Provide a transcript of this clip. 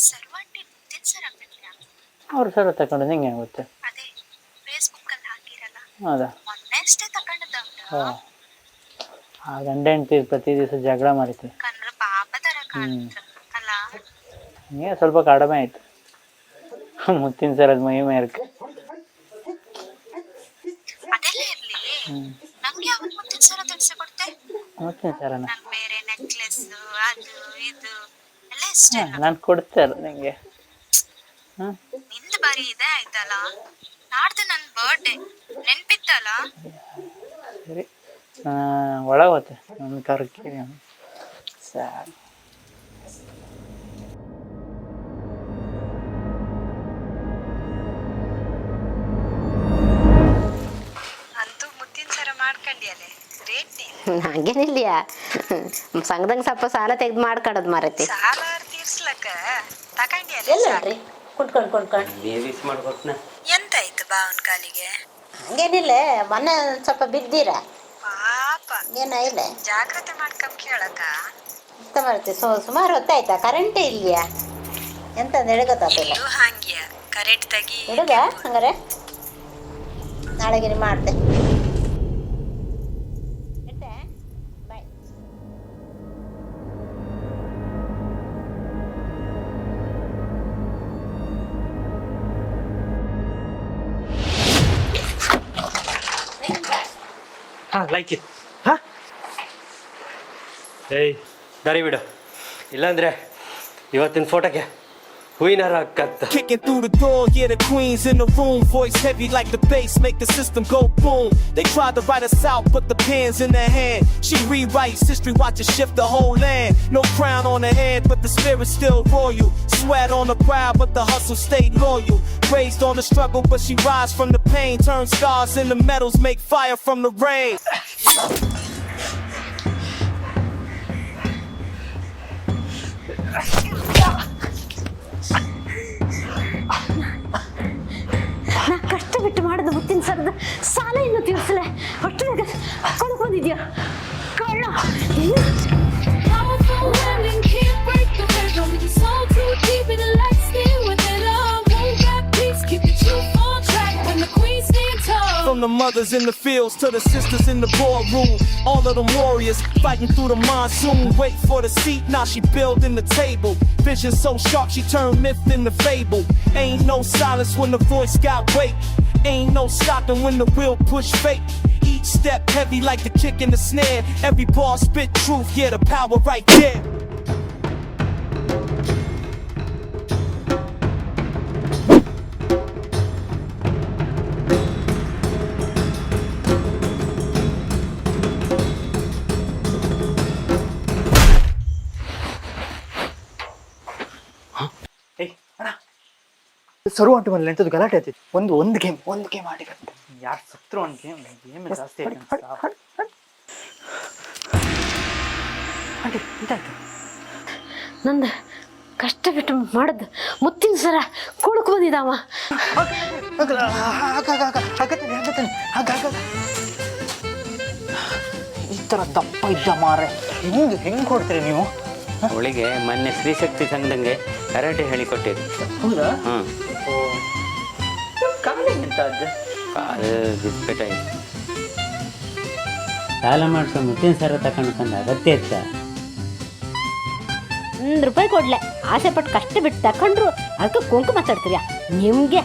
ಸರ್ವಂಟಿ ಮುತ್ತಿನ ಸರ ಬಿಡ್ಲಿಲ್ಲ. ಅವ್ರ ಸರ ತಗೊಂಡು ನಿಂಗೆ ಗೊತ್ತೆ? ಅದೇ ಫೇಸ್ಬುಕ್ ಅಲ್ಲಿ ಹಾಕಿರಲ್ಲ. ಹೌದಾ? ಮೊನ್ನೆ ಅಷ್ಟೇ ತಗೊಂಡದ ಆ ಗಂಡ ಹೆಂಡತಿ ಪ್ರತಿ ದಿವಸ ಜಗಳ ಮಾಡಿತ್ತು ಕಂಡ್ರೆ ಪಾಪ ತರ ಕಾಣ್ತ ಅಲ್ಲ. ನೀ ಸ್ವಲ್ಪ ಕಡಿಮೆ ಆಯ್ತು ಮುತ್ತಿನ ಸರದ ಮಹಿಮೆ ಇರಕ್ಕೆ. ಅದೆಲ್ಲ ಇರ್ಲಿ, ನಂಗೆ ಯಾವಾಗ ಮುತ್ತಿನ ಸರ ತೆಗ್ಸಿಕೊಡ್ತೆ? ಮುತ್ತಿನ ಸರನ ನಂಗೆ ಬೇರೆ ನೆಕ್ಲೆಸ್ ಅದು ಇದು ಎಲ್ಲ ಇಷ್ಟ. ನಾನು ಕೊಡ್ತೇನೆ ನಿಂಗೆ. ನಿಂದು ಬಾರಿ ಇದೆ ಆಯ್ತಲ್ಲ. ನಾಡ್ದು ನನ್ನ ಬರ್ಡೇ ನೆನ್ಪಿತ್ತಲ್ಲ. ಸರಿ ಒಳಗೆ ಹೋತೆ ನನ್ನ ಕರ್ಕಿ ಸರ್. ಅಂತೂ ಮುತ್ತಿನ ಸರ ಮಾಡ್ಕೊಂಡಿಯಲೆ, ಗ್ರೇಟ್ ನೀನು. ಹಂಗೇನಿಲ್ಲ, ಸಂಘದಂಗೆ ಸ್ವಲ್ಪ ಸಾಲ ತೆಗೆದು ಮಾಡ್ಕೊಡೋದು ಮಾರೈತಿ. ಸಾಲ ತೀರ್ಸ್ಲಕ್ಕ ತಗೊಂಡಿಯಲ್ಲ. ಎಲ್ಲರಿ ಕುಟ್ಕೊಂಡು ಎಂತಾಯ್ತು ಬಾವನ್ ಕಾಲಿಗೆ? ಹಂಗೇನಿಲ್ಲ, ಮೊನ್ನೆ ಸ್ವಲ್ಪ ಬಿದ್ದೀರ. ಪಾಪ ಏನಾಯಿಲ್ಲ, ಜಾಗ್ರತೆ ಮಾಡ್ಕೊಂಡ್ ಕೇಳಕ್ಕ. ಎಂತ ಮಾಡ್ತಿ? ಸುಮಾರು ಹೊತ್ತಾಯ್ತಾ? ಕರೆಂಟೇ ಇಲ್ಲಿಯಾ ಎಂತಂದು ಹೇಳಿ ಗೊತ್ತಾಗ್ತಿಲ್ಲ. ಇಲ್ಲೂ ಹಾಂಗ್ಯ ಕರೆಂಟ್ ತೆಗಿ ಹುಡುಗ ಹಂಗಾರೆ ನಾಳೆಗಿರಿ ಮಾಡ್ತೆ. ಬಾಯ್. Like it. ಹಾಂ ಏಯ್ ದಾರಿ ಬಿಡು, ಇಲ್ಲಾಂದ್ರೆ ಇವತ್ತಿನ ಫೋಟೋಗೆ ಹೂವಿನಾರ ಹಾಕತ್ತ. Kicking through the door, yeah, the queen's in the room. Voice heavy like the bass, make the system go boom. They tried to write us out, but the pen's in their hand. She rewrites history, watch it shift the whole land. No crown on her head, but the spirit still royal. Sweat on the brow, but the hustle stayed loyal. Raised on the struggle, but she rise from the pain. Turn scars into metals, make fire from the rain. ನಾ ಕಷ್ಟಪಟ್ಟು ಮಾಡಿದ ಮುತ್ತಿನ ಸರದ ಸಾಲ ಇನ್ನು ತೀರ್ಸಲೆ ಅಷ್ಟು ಕೊಂಡು ಬಂದಿದ್ಯಾ ಕಳ್ಳ. From the mothers in the fields to the sisters in the boardroom, all of them warriors fighting through the monsoon. Wait for the seat, now she building the table. Vision so sharp, she turned myth into fable. Ain't no silence when the voice got weight. Ain't no stopping when the wheel push fate. Each step heavy like the kick in the snare. Every bar spit truth, yeah, the power right there. ಸರು ಅಂಟು ಮನೇಲಿ ಎಂಥದ್ದು ಗಲಾಟೆ ಆಗ್ತಿತ್ತು. ಒಂದು game ಆಡಿಕತ್ತೆ. ಯಾರು ಸತ್ರು ಒಂದು game ಜಾಸ್ತಿ ಆಯ್ತು. ಆಂಟಿ ಎಂತಾಯ್ತು? ನಂದು ಕಷ್ಟಪಟ್ಟು ಮಾಡಿದ ಮುತ್ತಿನ ಸರ ಕೊಳಕು ಬಂದಿದ್ದಾವ. ಈ ಥರ ದಪ್ಪ ಇದ್ದ ಮಾರೆ ಹೆಂಗೆ ಕೊಡ್ತೀರಿ ನೀವು? ಅವಳಿಗೆ ಮೊನ್ನೆ ಸ್ತ್ರೀಶಕ್ತಿ ಸಂಘದಂಗೆ ಕರಾಟೆ ಹೇಳಿಕೊಟ್ಟಿದ್ದು. ಹೌದಾ? ಹ್ಞೂ. ಕಾಲಿಂತ ಅದು ಕಾಲು ಬಿಸ್ಕೆಟಾಗಿ ಸಾಲ ಮಾಡ್ಕೊಂಡು ಮುತ್ತಿನ ಸರ ತಗೊಂಡ್ಕೊಂಡು ಅಗತ್ಯ ಇತ್ತ. ₹1 ಕೊಡ್ಲೆ ಆಸೆ ಪಟ್ಟು ಕಷ್ಟಪಟ್ಟು ತಕೊಂಡ್ರು ಅದಕ್ಕೆ ಕೊಂಕು ಮಾತಾಡ್ತೀರಾ ನಿಮಗೆ?